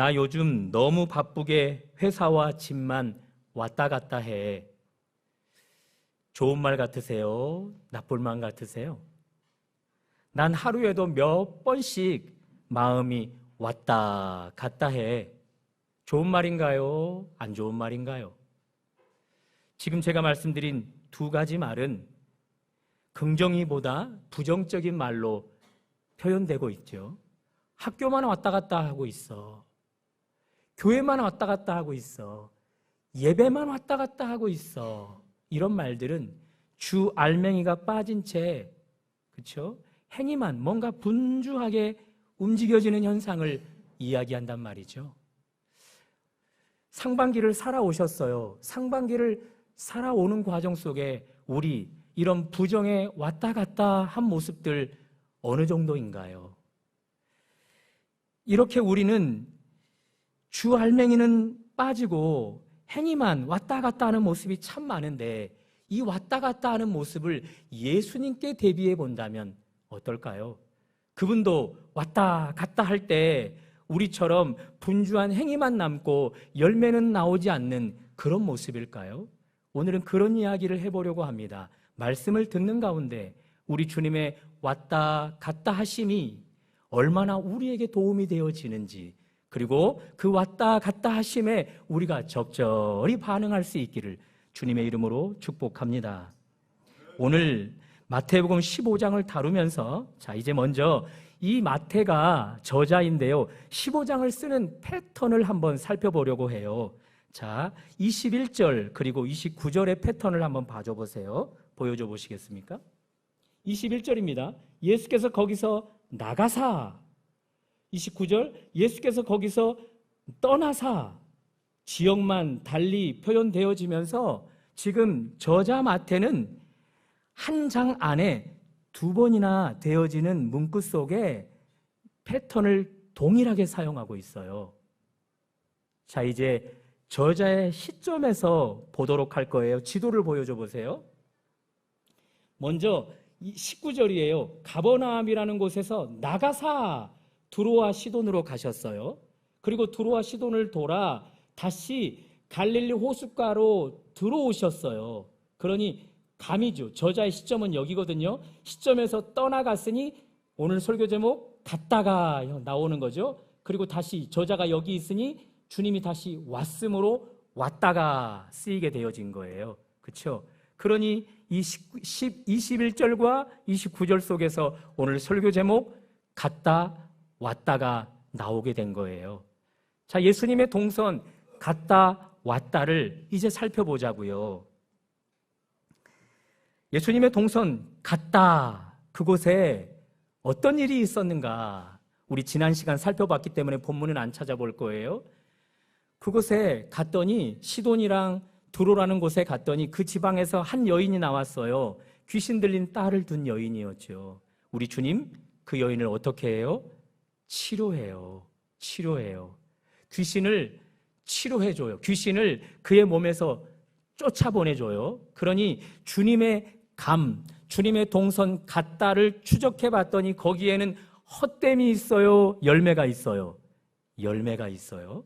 나 요즘 너무 바쁘게 회사와 집만 왔다 갔다 해. 좋은 말 같으세요? 나쁜 말 같으세요? 난 하루에도 몇 번씩 마음이 왔다 갔다 해. 좋은 말인가요? 안 좋은 말인가요? 지금 제가 말씀드린 두 가지 말은 긍정이보다 부정적인 말로 표현되고 있죠. 학교만 왔다 갔다 하고 있어. 교회만 왔다 갔다 하고 있어. 예배만 왔다 갔다 하고 있어. 이런 말들은 주 알맹이가 빠진 채, 그렇죠? 행위만 뭔가 분주하게 움직여지는 현상을 이야기한단 말이죠. 상반기를 살아오셨어요. 상반기를 살아오는 과정 속에 우리 이런 부정에 왔다 갔다 한 모습들 어느 정도인가요? 이렇게 우리는 주 알맹이는 빠지고 행위만 왔다 갔다 하는 모습이 참 많은데 이 왔다 갔다 하는 모습을 예수님께 대비해 본다면 어떨까요? 그분도 왔다 갔다 할 때 우리처럼 분주한 행위만 남고 열매는 나오지 않는 그런 모습일까요? 오늘은 그런 이야기를 해보려고 합니다. 말씀을 듣는 가운데 우리 주님의 왔다 갔다 하심이 얼마나 우리에게 도움이 되어지는지, 그리고 그 왔다 갔다 하심에 우리가 적절히 반응할 수 있기를 주님의 이름으로 축복합니다. 오늘 마태복음 15장을 다루면서 이제 먼저 이 마태가 저자인데요, 15장을 쓰는 패턴을 한번 살펴보려고 해요. 21절 그리고 29절의 패턴을 한번 보여줘 보시겠습니까? 21절입니다. 예수께서 거기서 나가사. 29절, 예수께서 거기서 떠나사. 지역만 달리 표현되어지면서 지금 저자 마태는 한 장 안에 두 번이나 되어지는 문구 속에 패턴을 동일하게 사용하고 있어요. 이제 저자의 시점에서 보도록 할 거예요. 지도를 보여줘 보세요. 먼저 19절이에요. 가버나움이라는 곳에서 나가사 두로와 시돈으로 가셨어요. 그리고 두로와 시돈을 돌아 다시 갈릴리 호숫가로 들어오셨어요. 그러니 감이죠. 저자의 시점은 여기거든요. 시점에서 떠나갔으니 오늘 설교 제목 갔다가 나오는 거죠. 그리고 다시 저자가 여기 있으니 주님이 다시 왔으므로 왔다가 쓰이게 되어진 거예요. 그렇죠? 그러니 이 21절과 29절 속에서 오늘 설교 제목 갔다 왔다가 나오게 된 거예요. 예수님의 동선 갔다 왔다를 이제 살펴보자고요. 예수님의 동선 갔다, 그곳에 어떤 일이 있었는가? 우리 지난 시간 살펴봤기 때문에 본문은 안 찾아볼 거예요. 그곳에 갔더니 시돈이랑 두로라는 곳에 갔더니 그 지방에서 한 여인이 나왔어요. 귀신 들린 딸을 둔 여인이었죠. 우리 주님 그 여인을 어떻게 해요? 치료해요. 귀신을 치료해줘요. 귀신을 그의 몸에서 쫓아보내줘요. 그러니 주님의 주님의 동선 갔다를 추적해 봤더니 거기에는 헛됨이 있어요? 열매가 있어요? 열매가 있어요.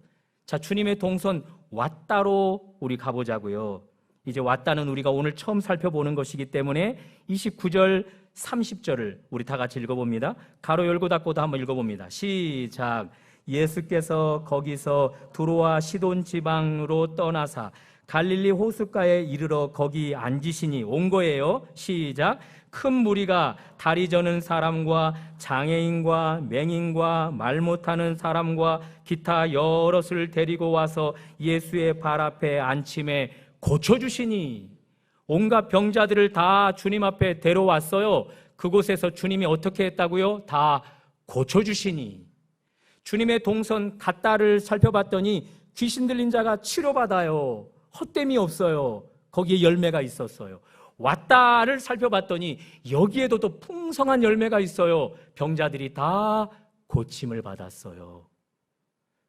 주님의 동선 왔다로 우리 가보자고요. 이제 왔다는 우리가 오늘 처음 살펴보는 것이기 때문에 29절, 30절을 우리 다 같이 읽어봅니다. 가로 열고 닫고도 한번 읽어봅니다. 시작. 예수께서 거기서 두로와 시돈 지방으로 떠나사 갈릴리 호숫가에 이르러 거기 앉으시니 온 거예요. 시작. 큰 무리가 다리 저는 사람과 장애인과 맹인과 말 못하는 사람과 기타 여럿을 데리고 와서 예수의 발 앞에 앉힘에 고쳐주시니, 온갖 병자들을 다 주님 앞에 데려왔어요. 그곳에서 주님이 어떻게 했다고요? 다 고쳐주시니. 주님의 동선 갔다를 살펴봤더니 귀신 들린 자가 치료받아요. 헛됨이 없어요. 거기에 열매가 있었어요. 왔다를 살펴봤더니 여기에도 또 풍성한 열매가 있어요. 병자들이 다 고침을 받았어요.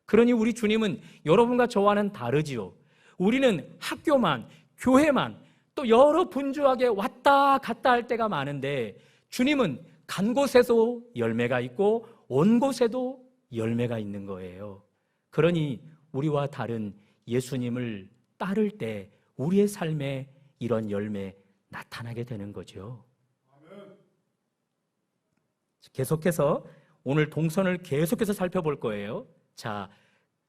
그러니 우리 주님은 여러분과 저와는 다르지요. 우리는 학교만, 교회만, 또 여러 분주하게 왔다 갔다 할 때가 많은데 주님은 간 곳에도 열매가 있고 온 곳에도 열매가 있는 거예요. 그러니 우리와 다른 예수님을 따를 때 우리의 삶에 이런 열매 나타나게 되는 거죠. 계속해서 오늘 동선을 계속해서 살펴볼 거예요. 자,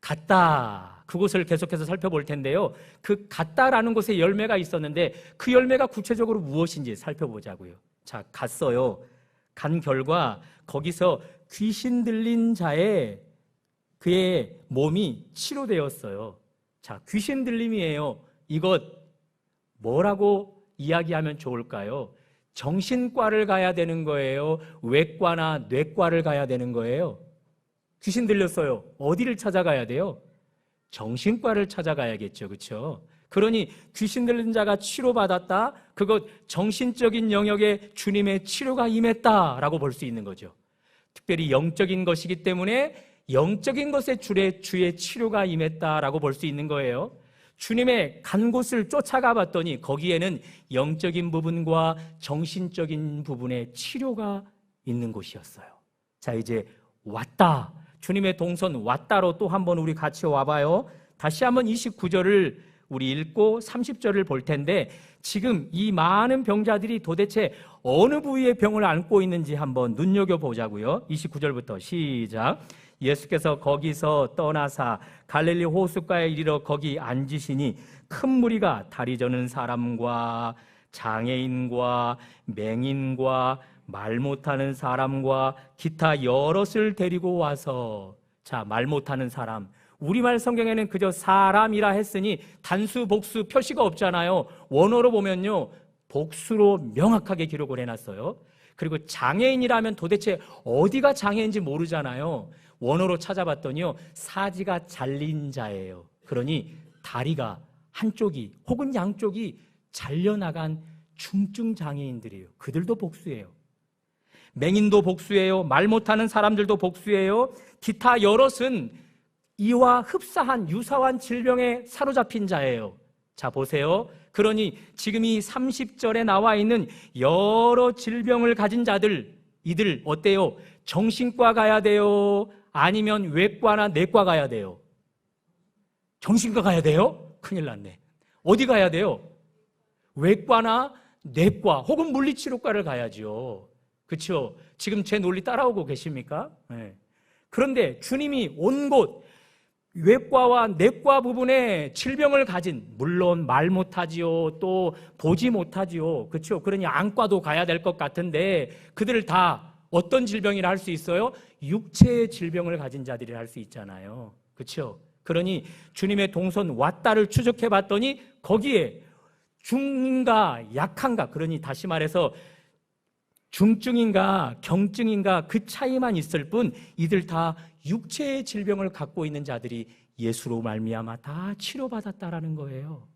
갔다. 그곳을 계속해서 살펴볼 텐데요. 그 갔다라는 곳에 열매가 있었는데 그 열매가 구체적으로 무엇인지 살펴보자고요. 자, 갔어요. 간 결과 거기서 귀신 들린 자의 그의 몸이 치료되었어요. 자, 귀신 들림이에요. 이것 뭐라고 이야기하면 좋을까요? 정신과를 가야 되는 거예요? 외과나 뇌과를 가야 되는 거예요? 귀신 들렸어요. 어디를 찾아가야 돼요? 정신과를 찾아가야겠죠. 그렇죠? 그러니 귀신 들린 자가 치료받았다. 그것 정신적인 영역에 주님의 치료가 임했다라고 볼 수 있는 거죠. 특별히 영적인 것이기 때문에 영적인 것에 주의 치료가 임했다라고 볼 수 있는 거예요. 주님의 간 곳을 쫓아가 봤더니 거기에는 영적인 부분과 정신적인 부분의 치료가 있는 곳이었어요. 자, 이제 왔다. 주님의 동선 왔다로 또 한번 우리 같이 와봐요. 다시 한번 29절을 우리 읽고 30절을 볼 텐데 지금 이 많은 병자들이 도대체 어느 부위의 병을 앓고 있는지 한번 눈여겨보자고요. 29절부터 시작. 예수께서 거기서 떠나사 갈릴리 호숫가에 이르러 거기 앉으시니 큰 무리가 다리 저는 사람과 장애인과 맹인과 말 못하는 사람과 기타 여럿을 데리고 와서, 자, 말 못하는 사람, 우리말 성경에는 그저 사람이라 했으니 단수 복수 표시가 없잖아요. 원어로 보면요 복수로 명확하게 기록을 해놨어요. 그리고 장애인이라면 도대체 어디가 장애인지 모르잖아요. 원어로 찾아봤더니요 사지가 잘린 자예요. 그러니 다리가 한쪽이 혹은 양쪽이 잘려나간 중증 장애인들이에요. 그들도 복수예요. 맹인도 복수예요. 말 못하는 사람들도 복수예요. 기타 여럿은 이와 흡사한 유사한 질병에 사로잡힌 자예요. 자, 보세요. 그러니 지금 이 30절에 나와 있는 여러 질병을 가진 자들, 이들 어때요? 정신과 가야 돼요? 아니면 외과나 내과 가야 돼요? 정신과 가야 돼요? 큰일 났네. 어디 가야 돼요? 외과나 내과 혹은 물리치료과를 가야죠. 그렇죠? 지금 제 논리 따라오고 계십니까? 네. 그런데 주님이 온 곳 외과와 내과 부분에 질병을 가진, 물론 말 못하지요, 또 보지 못하지요. 그렇죠? 그러니 안과도 가야 될 것 같은데 그들을 다 어떤 질병이라 할 수 있어요? 육체의 질병을 가진 자들이라 할 수 있잖아요. 그렇죠? 그러니 주님의 동선 왔다를 추적해 봤더니 거기에 중인가 약한가, 그러니 다시 말해서 중증인가 경증인가 그 차이만 있을 뿐 이들 다 육체의 질병을 갖고 있는 자들이 예수로 말미암아 다 치료받았다라는 거예요.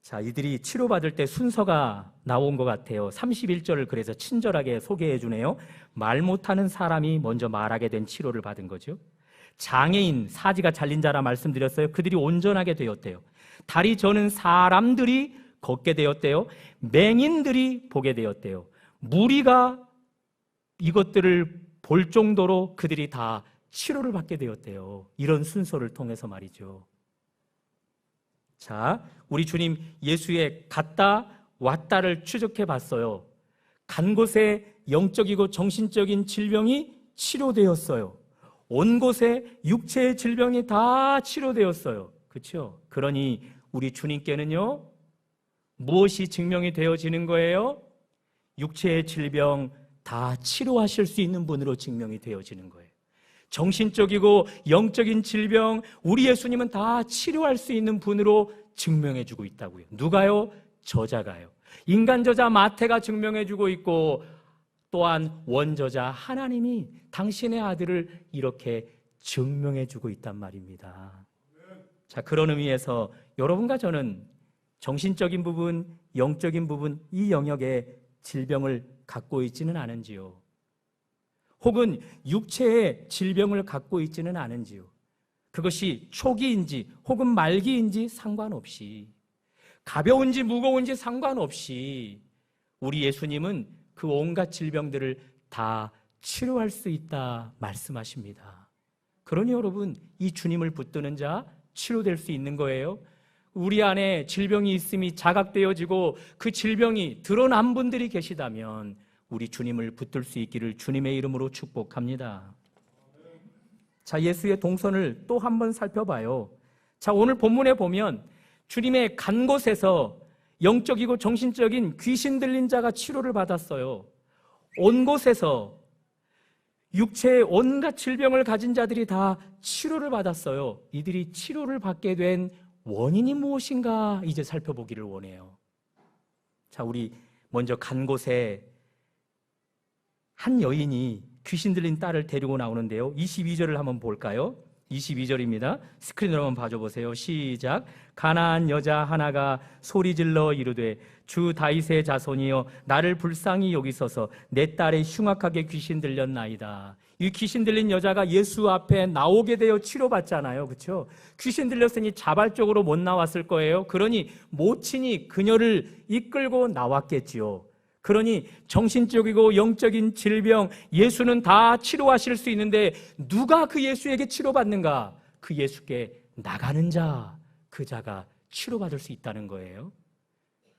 자, 이들이 치료받을 때 순서가 나온 것 같아요. 31절을 그래서 친절하게 소개해 주네요. 말 못하는 사람이 먼저 말하게 된 치료를 받은 거죠. 장애인, 사지가 잘린 자라 말씀드렸어요. 그들이 온전하게 되었대요. 다리 저는 사람들이 걷게 되었대요. 맹인들이 보게 되었대요. 무리가 이것들을 볼 정도로 그들이 다 치료를 받게 되었대요. 이런 순서를 통해서 말이죠. 자, 우리 주님 예수의 갔다 왔다를 추적해 봤어요. 간 곳에 영적이고 정신적인 질병이 치료되었어요. 온 곳에 육체의 질병이 다 치료되었어요. 그렇죠? 그러니 우리 주님께는요 무엇이 증명이 되어지는 거예요? 육체의 질병 다 치료하실 수 있는 분으로 증명이 되어지는 거예요. 정신적이고 영적인 질병 우리 예수님은 다 치료할 수 있는 분으로 증명해주고 있다고요. 누가요? 저자가요. 인간 저자 마태가 증명해주고 있고 또한 원저자 하나님이 당신의 아들을 이렇게 증명해주고 있단 말입니다. 자, 그런 의미에서 여러분과 저는 정신적인 부분, 영적인 부분 이 영역에 질병을 갖고 있지는 않은지요? 혹은 육체의 질병을 갖고 있지는 않은지요? 그것이 초기인지 혹은 말기인지 상관없이, 가벼운지 무거운지 상관없이 우리 예수님은 그 온갖 질병들을 다 치료할 수 있다 말씀하십니다. 그러니 여러분, 이 주님을 붙드는 자 치료될 수 있는 거예요. 우리 안에 질병이 있음이 자각되어지고 그 질병이 드러난 분들이 계시다면 우리 주님을 붙들 수 있기를 주님의 이름으로 축복합니다. 자, 예수의 동선을 또 한번 살펴봐요. 자, 오늘 본문에 보면 주님의 간 곳에서 영적이고 정신적인 귀신 들린 자가 치료를 받았어요. 온 곳에서 육체의 온갖 질병을 가진 자들이 다 치료를 받았어요. 이들이 치료를 받게 된 원인이 무엇인가 이제 살펴보기를 원해요. 자, 우리 먼저 간 곳에 한 여인이 귀신 들린 딸을 데리고 나오는데요. 22절을 한번 볼까요? 22절입니다. 스크린으로 한번 봐줘보세요. 시작. 가나안 여자 하나가 소리질러 이르되 주 다윗의 자손이여 나를 불쌍히 여기소서 내 딸의 흉악하게 귀신 들렸나이다. 이 귀신 들린 여자가 예수 앞에 나오게 되어 치료받잖아요. 그렇죠? 귀신 들렸으니 자발적으로 못 나왔을 거예요. 그러니 모친이 그녀를 이끌고 나왔겠지요. 그러니 정신적이고 영적인 질병 예수는 다 치료하실 수 있는데 누가 그 예수에게 치료받는가? 그 예수께 나가는 자, 그 자가 치료받을 수 있다는 거예요.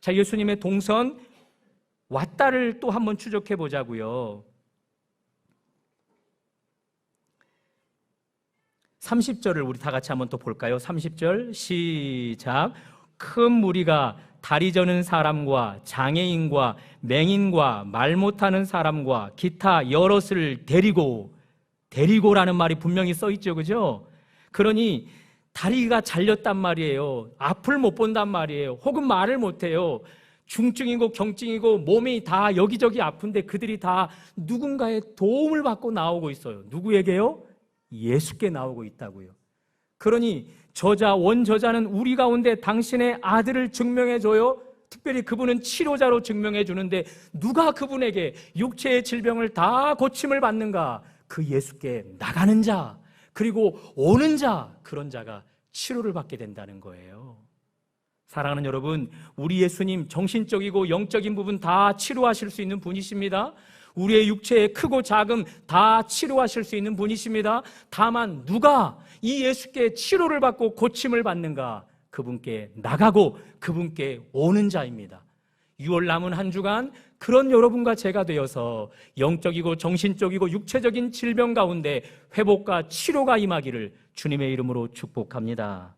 자, 예수님의 동선 왔다를 또 한번 추적해 보자고요. 30절을 우리 다 같이 한번 또 볼까요? 30절 시작. 큰 무리가 다리 저는 사람과 장애인과 맹인과 말 못하는 사람과 기타 여럿을 데리고라는 말이 분명히 써 있죠, 그죠? 그러니 다리가 잘렸단 말이에요. 앞을 못 본단 말이에요. 혹은 말을 못해요. 중증이고 경증이고 몸이 다 여기저기 아픈데 그들이 다 누군가의 도움을 받고 나오고 있어요. 누구에게요? 예수께 나오고 있다고요. 그러니 원저자는 우리 가운데 당신의 아들을 증명해줘요. 특별히 그분은 치료자로 증명해주는데 누가 그분에게 육체의 질병을 다 고침을 받는가? 그 예수께 나가는 자, 그리고 오는 자, 그런 자가 치료를 받게 된다는 거예요. 사랑하는 여러분, 우리 예수님 정신적이고 영적인 부분 다 치료하실 수 있는 분이십니다. 우리의 육체의 크고 작음 다 치료하실 수 있는 분이십니다. 다만 누가 이 예수께 치료를 받고 고침을 받는가? 그분께 나가고 그분께 오는 자입니다. 6월 남은 한 주간 그런 여러분과 제가 되어서 영적이고 정신적이고 육체적인 질병 가운데 회복과 치료가 임하기를 주님의 이름으로 축복합니다.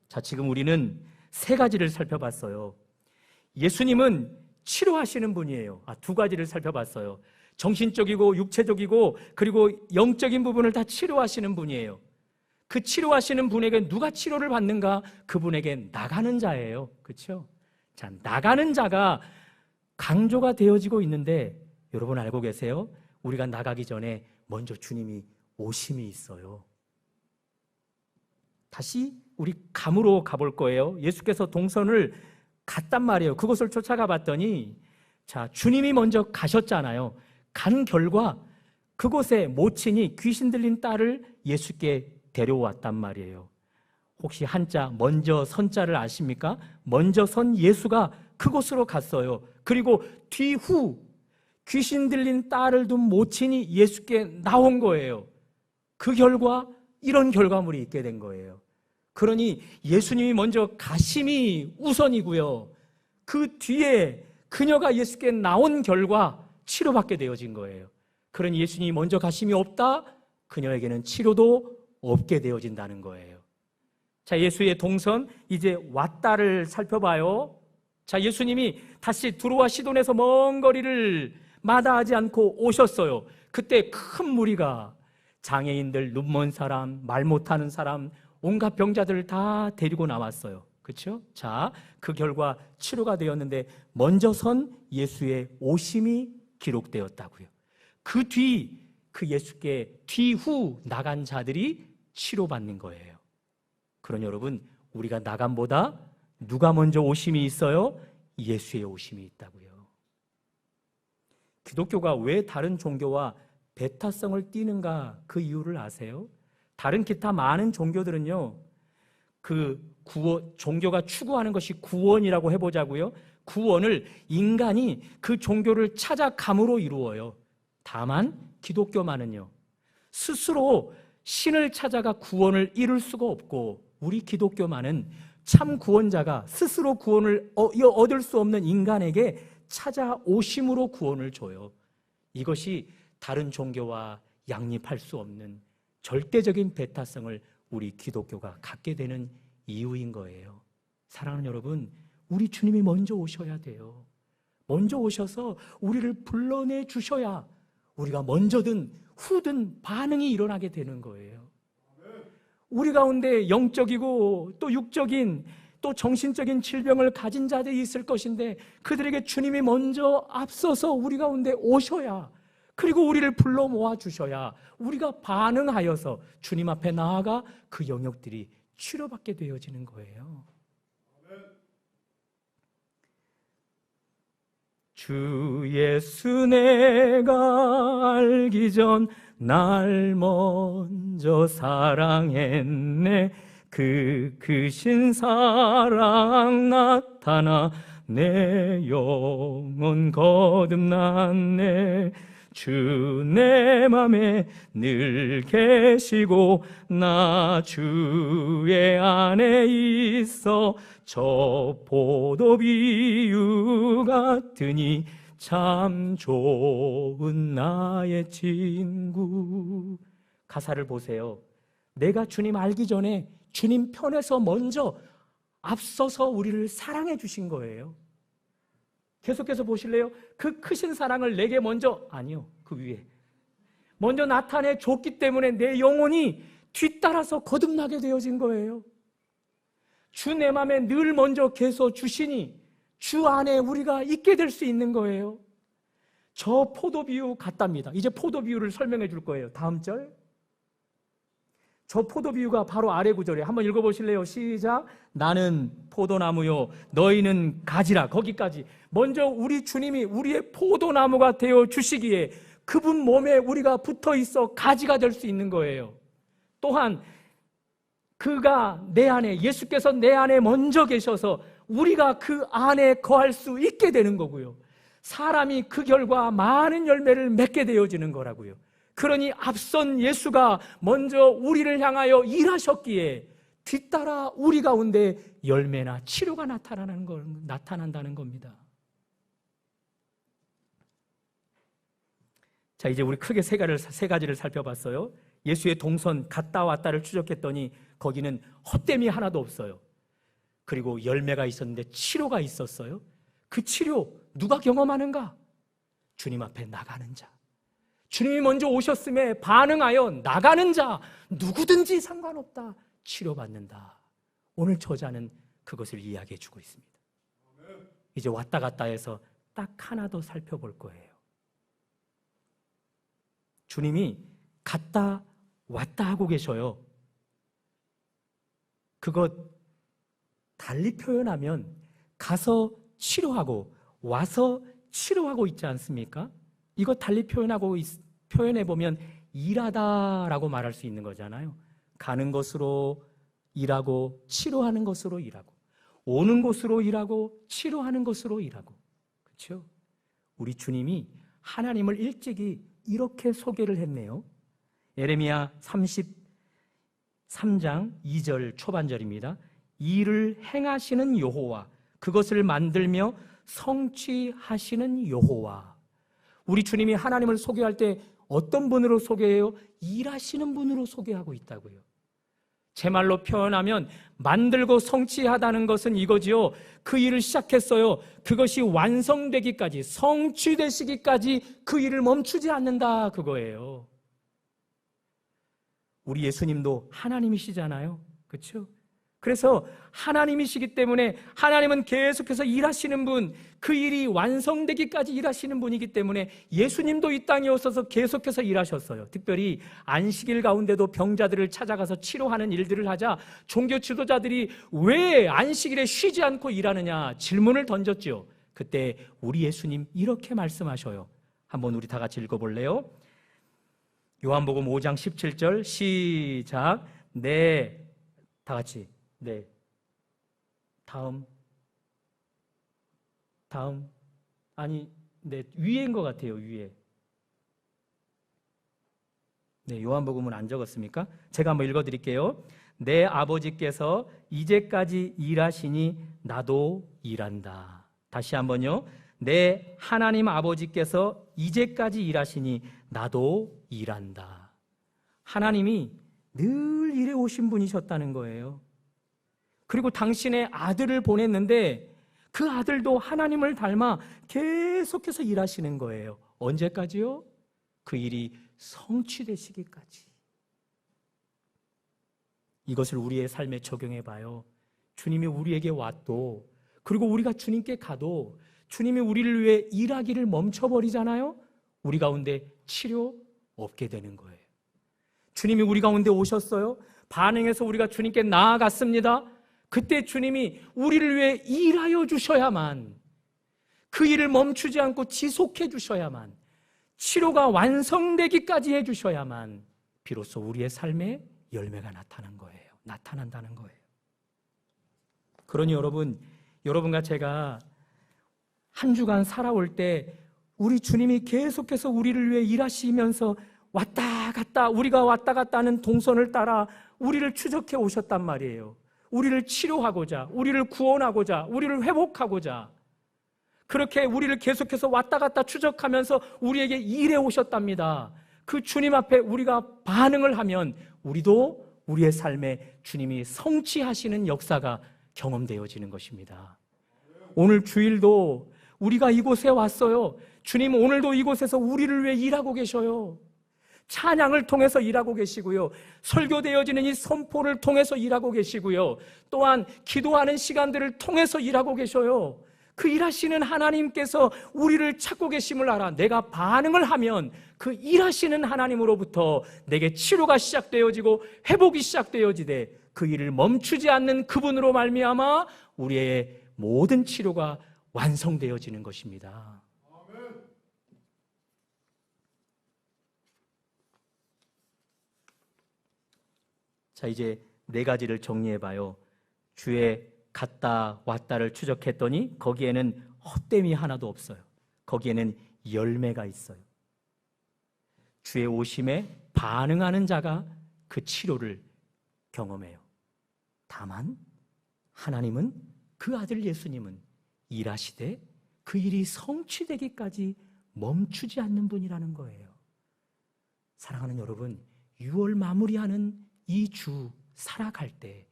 자, 지금 우리는 세 가지를 살펴봤어요. 예수님은 치료하시는 분이에요. 두 가지를 살펴봤어요. 정신적이고 육체적이고 그리고 영적인 부분을 다 치료하시는 분이에요. 그 치료하시는 분에게 누가 치료를 받는가? 그분에게 나가는 자예요. 그렇죠? 자, 나가는 자가 강조가 되어지고 있는데 여러분 알고 계세요? 우리가 나가기 전에 먼저 주님이 오심이 있어요. 다시 우리 감으로 가볼 거예요. 예수께서 동선을 갔단 말이에요. 그곳을 쫓아가 봤더니 자, 주님이 먼저 가셨잖아요. 간 결과 그곳에 모친이 귀신 들린 딸을 예수께 데려왔단 말이에요. 혹시 한자 먼저 선자를 아십니까? 먼저 선 예수가 그곳으로 갔어요. 그리고 뒤후 귀신 들린 딸을 둔 모친이 예수께 나온 거예요. 그 결과 이런 결과물이 있게 된 거예요. 그러니 예수님이 먼저 가심이 우선이고요. 그 뒤에 그녀가 예수께 나온 결과 치료받게 되어진 거예요. 그러니 예수님이 먼저 가심이 없다? 그녀에게는 치료도 없게 되어진다는 거예요. 자, 예수의 동선 이제 왔다를 살펴봐요. 자, 예수님이 다시 두로와 시돈에서 먼 거리를 마다하지 않고 오셨어요. 그때 큰 무리가 장애인들, 눈먼 사람, 말 못하는 사람, 온갖 병자들을 다 데리고 나왔어요. 그렇죠? 자, 그 결과 치료가 되었는데 먼저 선 예수의 오심이 기록되었다고요. 그 뒤, 그 예수께 뒤후 나간 자들이 치료받는 거예요. 그러니 여러분, 우리가 나감보다 누가 먼저 오심이 있어요? 예수의 오심이 있다고요. 기독교가 왜 다른 종교와 배타성을 띠는가? 그 이유를 아세요? 다른 기타 많은 종교들은요, 종교가 추구하는 것이 구원이라고 해보자고요. 구원을 인간이 그 종교를 찾아감으로 이루어요. 다만 기독교만은요, 스스로 신을 찾아가 구원을 이룰 수가 없고, 우리 기독교만은 참 구원자가 스스로 구원을 얻을 수 없는 인간에게 찾아오심으로 구원을 줘요. 이것이 다른 종교와 양립할 수 없는 절대적인 배타성을 우리 기독교가 갖게 되는 이유인 거예요. 사랑하는 여러분, 우리 주님이 먼저 오셔야 돼요. 먼저 오셔서 우리를 불러내 주셔야 우리가 먼저든 후든 반응이 일어나게 되는 거예요. 우리 가운데 영적이고 또 육적인 또 정신적인 질병을 가진 자들이 있을 것인데, 그들에게 주님이 먼저 앞서서 우리 가운데 오셔야, 그리고 우리를 불러 모아 주셔야 우리가 반응하여서 주님 앞에 나아가 그 영역들이 치료받게 되어지는 거예요. 주 예수 내가 알기 전 날 먼저 사랑했네. 그 크신 사랑 나타나 내 영혼 거듭났네. 주 내 맘에 늘 계시고 나 주의 안에 있어. 저 포도 비유 같으니 참 좋은 나의 친구. 가사를 보세요. 내가 주님 알기 전에 주님 편에서 먼저 앞서서 우리를 사랑해 주신 거예요. 계속해서 보실래요? 그 크신 사랑을 내게 먼저, 아니요, 그 위에 먼저 나타내 줬기 때문에 내 영혼이 뒤따라서 거듭나게 되어진 거예요. 주 내 맘에 늘 먼저 계속 주시니 주 안에 우리가 있게 될 수 있는 거예요. 저 포도 비유 같답니다. 이제 포도 비유를 설명해 줄 거예요. 다음 절. 저 포도 비유가 바로 아래 구절이에요. 한번 읽어보실래요? 시작. 나는 포도나무요 너희는 가지라. 거기까지. 먼저 우리 주님이 우리의 포도나무가 되어 주시기에 그분 몸에 우리가 붙어 있어 가지가 될 수 있는 거예요. 또한 그가 내 안에, 예수께서 내 안에 먼저 계셔서 우리가 그 안에 거할 수 있게 되는 거고요. 사람이 그 결과 많은 열매를 맺게 되어지는 거라고요. 그러니 앞선 예수가 먼저 우리를 향하여 일하셨기에 뒤따라 우리 가운데 열매나 치료가 나타난다는 겁니다. 자, 이제 우리 크게 세 가지를 살펴봤어요. 예수의 동선 갔다 왔다를 추적했더니 거기는 헛됨이 하나도 없어요. 그리고 열매가 있었는데 치료가 있었어요. 그 치료 누가 경험하는가? 주님 앞에 나가는 자. 주님이 먼저 오셨음에 반응하여 나가는 자, 누구든지 상관없다, 치료받는다. 오늘 저자는 그것을 이야기해 주고 있습니다. 이제 왔다 갔다 해서 딱 하나 더 살펴볼 거예요. 주님이 갔다 왔다 하고 계셔요. 그것 달리 표현하면 가서 치료하고 와서 치료하고 있지 않습니까? 이거 달리 표현해보면 일하다라고 말할 수 있는 거잖아요. 가는 것으로 일하고 치료하는 것으로 일하고, 오는 곳으로 일하고 치료하는 것으로 일하고. 그렇죠? 우리 주님이 하나님을 일찍이 이렇게 소개를 했네요. 예레미야 33장 2절 초반절입니다. 일을 행하시는 여호와, 그것을 만들며 성취하시는 여호와. 우리 주님이 하나님을 소개할 때 어떤 분으로 소개해요? 일하시는 분으로 소개하고 있다고요. 제 말로 표현하면 만들고 성취하다는 것은 이거지요. 그 일을 시작했어요. 그것이 완성되기까지, 성취되시기까지 그 일을 멈추지 않는다, 그거예요. 우리 예수님도 하나님이시잖아요. 그렇죠? 그래서 하나님이시기 때문에 하나님은 계속해서 일하시는 분, 그 일이 완성되기까지 일하시는 분이기 때문에 예수님도 이 땅에 오셔서 계속해서 일하셨어요. 특별히 안식일 가운데도 병자들을 찾아가서 치료하는 일들을 하자 종교 지도자들이 왜 안식일에 쉬지 않고 일하느냐 질문을 던졌죠. 그때 우리 예수님 이렇게 말씀하셔요. 한번 우리 다 같이 읽어볼래요? 요한복음 5장 17절 시작. 네, 다 같이. 네. 다음. 아니, 네, 위에인 것 같아요, 위에. 네, 요한복음은 안 적었습니까? 제가 한번 읽어드릴게요. 내 아버지께서 이제까지 일하시니 나도 일한다. 다시 한번요. 내 하나님 아버지께서 이제까지 일하시니 나도 일한다. 하나님이 늘 일해 오신 분이셨다는 거예요. 그리고 당신의 아들을 보냈는데 그 아들도 하나님을 닮아 계속해서 일하시는 거예요. 언제까지요? 그 일이 성취되시기까지. 이것을 우리의 삶에 적용해 봐요. 주님이 우리에게 왔도, 그리고 우리가 주님께 가도 주님이 우리를 위해 일하기를 멈춰버리잖아요. 우리 가운데 치료 없게 되는 거예요. 주님이 우리 가운데 오셨어요. 반응해서 우리가 주님께 나아갔습니다. 그때 주님이 우리를 위해 일하여 주셔야만, 그 일을 멈추지 않고 지속해 주셔야만, 치료가 완성되기까지 해 주셔야만 비로소 우리의 삶에 열매가 나타난다는 거예요. 그러니 여러분과 제가 한 주간 살아올 때 우리 주님이 계속해서 우리를 위해 일하시면서 왔다 갔다, 우리가 왔다 갔다 하는 동선을 따라 우리를 추적해 오셨단 말이에요. 우리를 치료하고자, 우리를 구원하고자, 우리를 회복하고자, 그렇게 우리를 계속해서 왔다 갔다 추적하면서 우리에게 일해 오셨답니다. 그 주님 앞에 우리가 반응을 하면 우리도 우리의 삶에 주님이 성취하시는 역사가 경험되어지는 것입니다. 오늘 주일도 우리가 이곳에 왔어요. 주님 오늘도 이곳에서 우리를 위해 일하고 계셔요. 찬양을 통해서 일하고 계시고요. 설교되어지는 이 선포를 통해서 일하고 계시고요. 또한 기도하는 시간들을 통해서 일하고 계셔요. 그 일하시는 하나님께서 우리를 찾고 계심을 알아 내가 반응을 하면 그 일하시는 하나님으로부터 내게 치료가 시작되어지고 회복이 시작되어지되 그 일을 멈추지 않는 그분으로 말미암아 우리의 모든 치료가 완성되어지는 것입니다. 자, 이제 네 가지를 정리해봐요. 주의 갔다 왔다를 추적했더니 거기에는 헛됨이 하나도 없어요. 거기에는 열매가 있어요. 주의 오심에 반응하는 자가 그 치료를 경험해요. 다만 하나님은, 그 아들 예수님은 일하시되 그 일이 성취되기까지 멈추지 않는 분이라는 거예요. 사랑하는 여러분, 6월 마무리하는 이 주 살아갈 때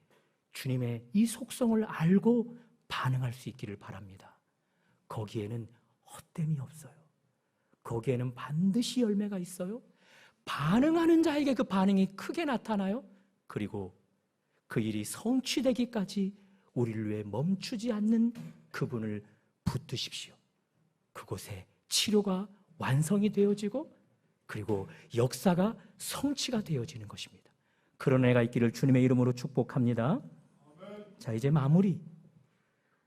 주님의 이 속성을 알고 반응할 수 있기를 바랍니다. 거기에는 헛됨이 없어요. 거기에는 반드시 열매가 있어요. 반응하는 자에게 그 반응이 크게 나타나요. 그리고 그 일이 성취되기까지 우리를 위해 멈추지 않는 그분을 붙드십시오. 그곳에 치료가 완성이 되어지고 그리고 역사가 성취가 되어지는 것입니다. 그런 애가 있기를 주님의 이름으로 축복합니다. 자, 이제 마무리.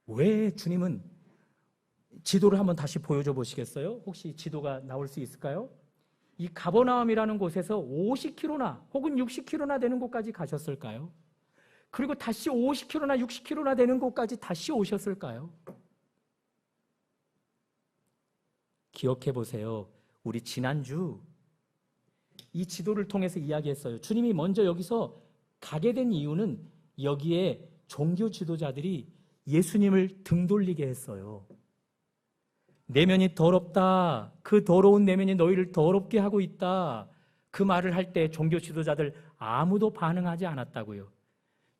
왜 주님은, 지도를 한번 다시 보여줘 보시겠어요? 혹시 지도가 나올 수 있을까요? 이 가버나움이라는 곳에서 50km나 혹은 60km나 되는 곳까지 가셨을까요? 그리고 다시 50km나 60km나 되는 곳까지 다시 오셨을까요? 기억해 보세요. 우리 지난주 이 지도를 통해서 이야기했어요. 주님이 먼저 여기서 가게 된 이유는 여기에 종교 지도자들이 예수님을 등 돌리게 했어요. 내면이 더럽다. 그 더러운 내면이 너희를 더럽게 하고 있다. 그 말을 할 때 종교 지도자들 아무도 반응하지 않았다고요.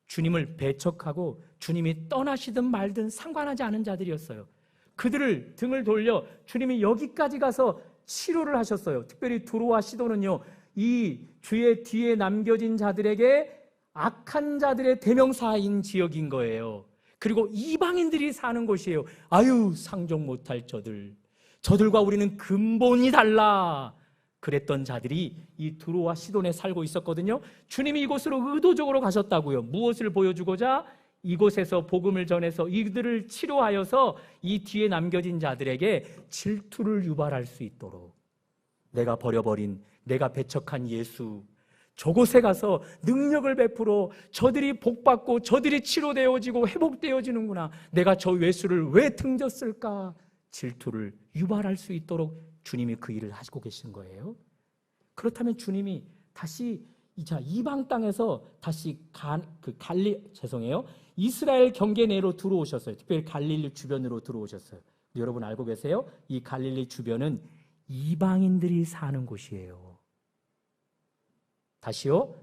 주님을 배척하고 주님이 떠나시든 말든 상관하지 않은 자들이었어요. 그들을 등을 돌려 주님이 여기까지 가서 치료를 하셨어요. 특별히 두로와 시도는요, 이 주의 뒤에 남겨진 자들에게 악한 자들의 대명사인 지역인 거예요. 그리고 이방인들이 사는 곳이에요. 아유, 상종 못할 저들과 우리는 근본이 달라. 그랬던 자들이 이 두로와 시돈에 살고 있었거든요. 주님이 이곳으로 의도적으로 가셨다고요. 무엇을 보여주고자? 이곳에서 복음을 전해서 이들을 치료하여서 이 뒤에 남겨진 자들에게 질투를 유발할 수 있도록, 내가 버려버린, 내가 배척한 예수, 저곳에 가서 능력을 베풀어 저들이 복받고 저들이 치료되어지고 회복되어지는구나. 내가 저 외수를 왜 등졌을까? 질투를 유발할 수 있도록 주님이 그 일을 하시고 계신 거예요. 그렇다면 주님이 다시 이방 땅에서 다시 이스라엘 경계 내로 들어오셨어요. 특별히 갈릴리 주변으로 들어오셨어요. 여러분 알고 계세요? 이 갈릴리 주변은 이방인들이 사는 곳이에요. 다시요?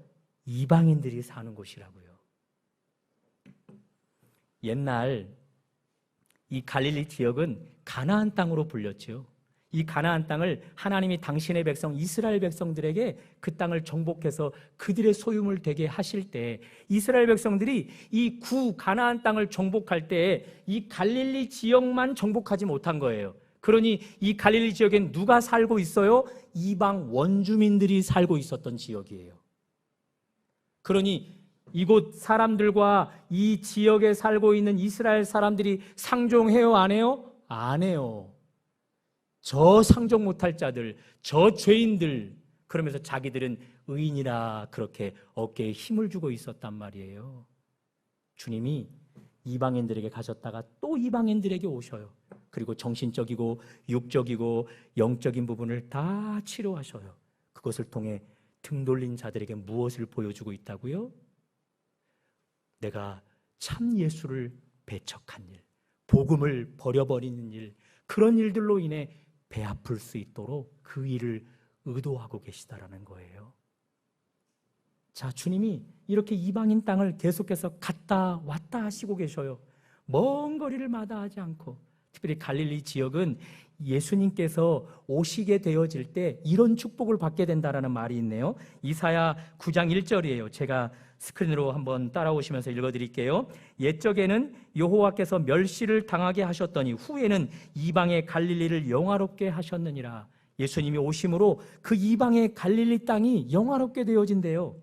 이방인들이 사는 곳이라고요. 옛날 이 갈릴리 지역은 가나안 땅으로 불렸죠. 이 가나안 땅을 하나님이 당신의 백성 이스라엘 백성들에게 그 땅을 정복해서 그들의 소유물 되게 하실 때 이스라엘 백성들이 이 가나안 땅을 정복할 때 이 갈릴리 지역만 정복하지 못한 거예요. 그러니 이 갈릴리 지역엔 누가 살고 있어요? 이방 원주민들이 살고 있었던 지역이에요. 그러니 이곳 사람들과 이 지역에 살고 있는 이스라엘 사람들이 상종해요? 안 해요? 안 해요. 저 상종 못할 자들, 저 죄인들, 그러면서 자기들은 의인이라 그렇게 어깨에 힘을 주고 있었단 말이에요. 주님이 이방인들에게 가셨다가 또 이방인들에게 오셔요. 그리고 정신적이고 육적이고 영적인 부분을 다 치료하셔요. 그것을 통해 등 돌린 자들에게 무엇을 보여주고 있다고요? 내가 참 예수를 배척한 일, 복음을 버려버리는 일, 그런 일들로 인해 배 아플 수 있도록 그 일을 의도하고 계시다라는 거예요. 자, 주님이 이렇게 이방인 땅을 계속해서 갔다 왔다 하시고 계셔요. 먼 거리를 마다하지 않고. 특별히 갈릴리 지역은 예수님께서 오시게 되어질 때 이런 축복을 받게 된다라는 말이 있네요. 이사야 9장 1절이에요. 제가 스크린으로 한번 따라오시면서 읽어드릴게요. 옛적에는 여호와께서 멸시를 당하게 하셨더니 후에는 이방의 갈릴리를 영화롭게 하셨느니라. 예수님이 오심으로 그 이방의 갈릴리 땅이 영화롭게 되어진대요.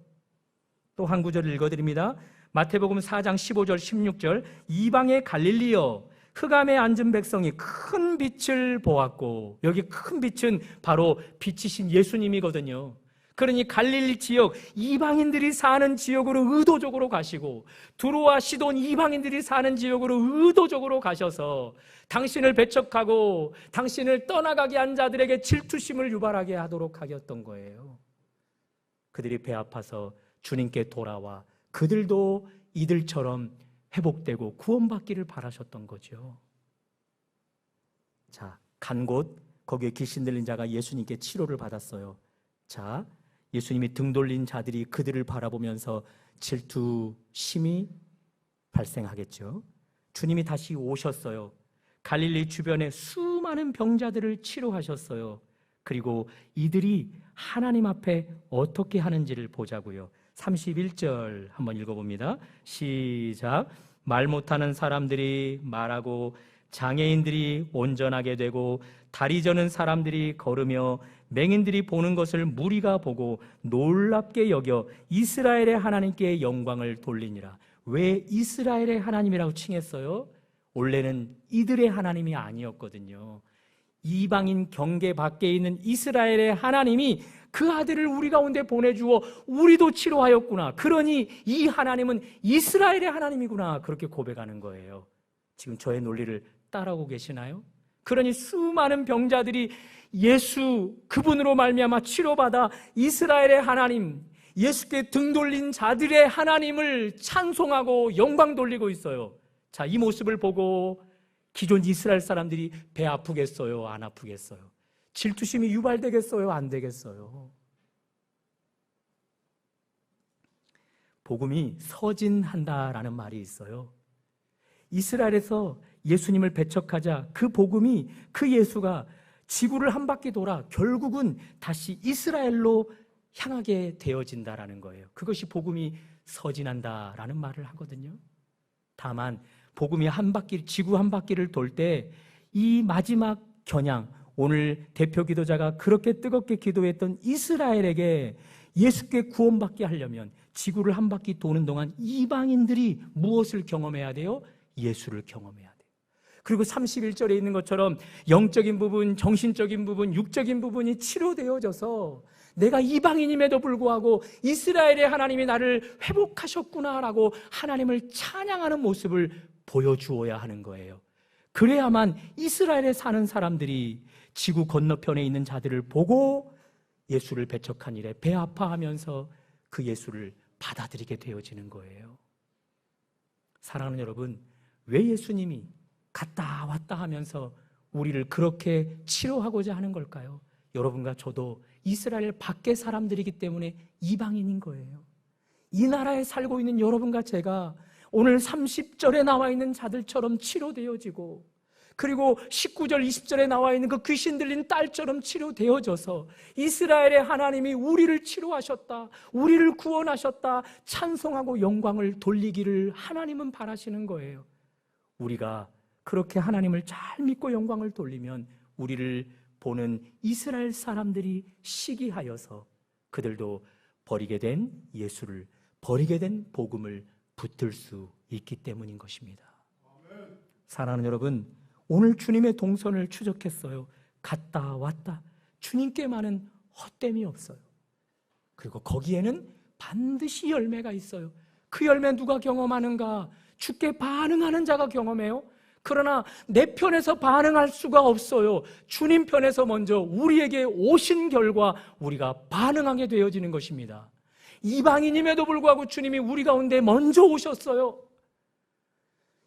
또 한 구절을 읽어드립니다. 마태복음 4장 15절 16절 이방의 갈릴리여 흑암에 앉은 백성이 큰 빛을 보았고, 여기 큰 빛은 바로 빛이신 예수님이거든요. 그러니 갈릴리 지역, 이방인들이 사는 지역으로 의도적으로 가시고 두로와 시돈 이방인들이 사는 지역으로 의도적으로 가셔서 당신을 배척하고 당신을 떠나가게 한 자들에게 질투심을 유발하게 하도록 하였던 거예요. 그들이 배 아파서 주님께 돌아와 그들도 이들처럼 회복되고 구원받기를 바라셨던 거죠. 자, 간 곳 거기에 귀신 들린 자가 예수님께 치료를 받았어요. 자, 예수님이 등 돌린 자들이 그들을 바라보면서 질투심이 발생하겠죠. 주님이 다시 오셨어요. 갈릴리 주변에 수많은 병자들을 치료하셨어요. 그리고 이들이 하나님 앞에 어떻게 하는지를 보자고요. 31절 한번 읽어봅니다. 시작. 말 못하는 사람들이 말하고 장애인들이 온전하게 되고 다리 저는 사람들이 걸으며 맹인들이 보는 것을 무리가 보고 놀랍게 여겨 이스라엘의 하나님께 영광을 돌리니라. 왜 이스라엘의 하나님이라고 칭했어요? 원래는 이들의 하나님이 아니었거든요. 이방인 경계 밖에 있는 이스라엘의 하나님이 그 아들을 우리 가운데 보내주어 우리도 치료하였구나. 그러니 이 하나님은 이스라엘의 하나님이구나. 그렇게 고백하는 거예요. 지금 저의 논리를 따라오고 계시나요? 그러니 수많은 병자들이 예수 그분으로 말미암아 치료받아 이스라엘의 하나님, 예수께 등 돌린 자들의 하나님을 찬송하고 영광 돌리고 있어요. 자, 이 모습을 보고 기존 이스라엘 사람들이 배 아프겠어요? 안 아프겠어요? 질투심이 유발되겠어요? 안 되겠어요? 복음이 서진한다라는 말이 있어요. 이스라엘에서 예수님을 배척하자 그 복음이, 그 예수가 지구를 한 바퀴 돌아 결국은 다시 이스라엘로 향하게 되어진다라는 거예요. 그것이 복음이 서진한다라는 말을 하거든요. 다만 복음이 한 바퀴, 지구 한 바퀴를 돌 때 이 마지막 겨냥, 오늘 대표 기도자가 그렇게 뜨겁게 기도했던 이스라엘에게 예수께 구원받게 하려면 지구를 한 바퀴 도는 동안 이방인들이 무엇을 경험해야 돼요? 예수를 경험해야 돼요. 그리고 31절에 있는 것처럼 영적인 부분, 정신적인 부분, 육적인 부분이 치료되어져서 내가 이방인임에도 불구하고 이스라엘의 하나님이 나를 회복하셨구나라고 하나님을 찬양하는 모습을 보여주어야 하는 거예요. 그래야만 이스라엘에 사는 사람들이 지구 건너편에 있는 자들을 보고 예수를 배척한 일에 배 아파하면서 그 예수를 받아들이게 되어지는 거예요. 사랑하는 여러분, 왜 예수님이 갔다 왔다 하면서 우리를 그렇게 치료하고자 하는 걸까요? 여러분과 저도 이스라엘 밖의 사람들이기 때문에 이방인인 거예요. 이 나라에 살고 있는 여러분과 제가 오늘 30절에 나와 있는 자들처럼 치료되어지고, 그리고 19절, 20절에 나와 있는 그 귀신 들린 딸처럼 치료되어져서 이스라엘의 하나님이 우리를 치료하셨다, 우리를 구원하셨다, 찬송하고 영광을 돌리기를 하나님은 바라시는 거예요. 우리가 그렇게 하나님을 잘 믿고 영광을 돌리면 우리를 보는 이스라엘 사람들이 시기하여서 그들도 버리게 된 예수를, 버리게 된 복음을 붙들 수 있기 때문인 것입니다. 사랑하는 여러분, 오늘 주님의 동선을 추적했어요. 갔다 왔다. 주님께만은 헛됨이 없어요. 그리고 거기에는 반드시 열매가 있어요. 그 열매 누가 경험하는가? 주께 반응하는 자가 경험해요. 그러나 내 편에서 반응할 수가 없어요. 주님 편에서 먼저 우리에게 오신 결과 우리가 반응하게 되어지는 것입니다. 이방인임에도 불구하고 주님이 우리 가운데 먼저 오셨어요.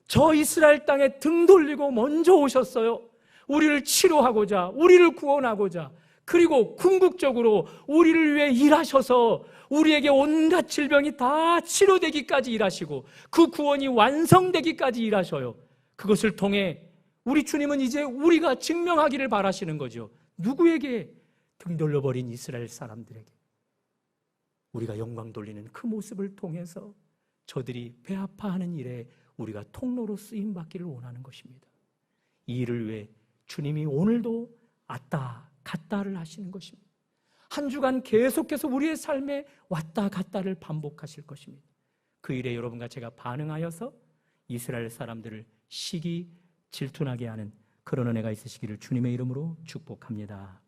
저 이스라엘 땅에 등 돌리고 먼저 오셨어요. 우리를 치료하고자, 우리를 구원하고자, 그리고 궁극적으로 우리를 위해 일하셔서 우리에게 온갖 질병이 다 치료되기까지 일하시고 그 구원이 완성되기까지 일하셔요. 그것을 통해 우리 주님은 이제 우리가 증명하기를 바라시는 거죠. 누구에게? 등 돌려버린 이스라엘 사람들에게. 우리가 영광 돌리는 그 모습을 통해서 저들이 배 아파하는 일에 우리가 통로로 쓰임받기를 원하는 것입니다. 이 일을 위해 주님이 오늘도 왔다 갔다를 하시는 것입니다. 한 주간 계속해서 우리의 삶에 왔다 갔다를 반복하실 것입니다. 그 일에 여러분과 제가 반응하여서 이스라엘 사람들을 시기 질투나게 하는 그런 은혜가 있으시기를 주님의 이름으로 축복합니다.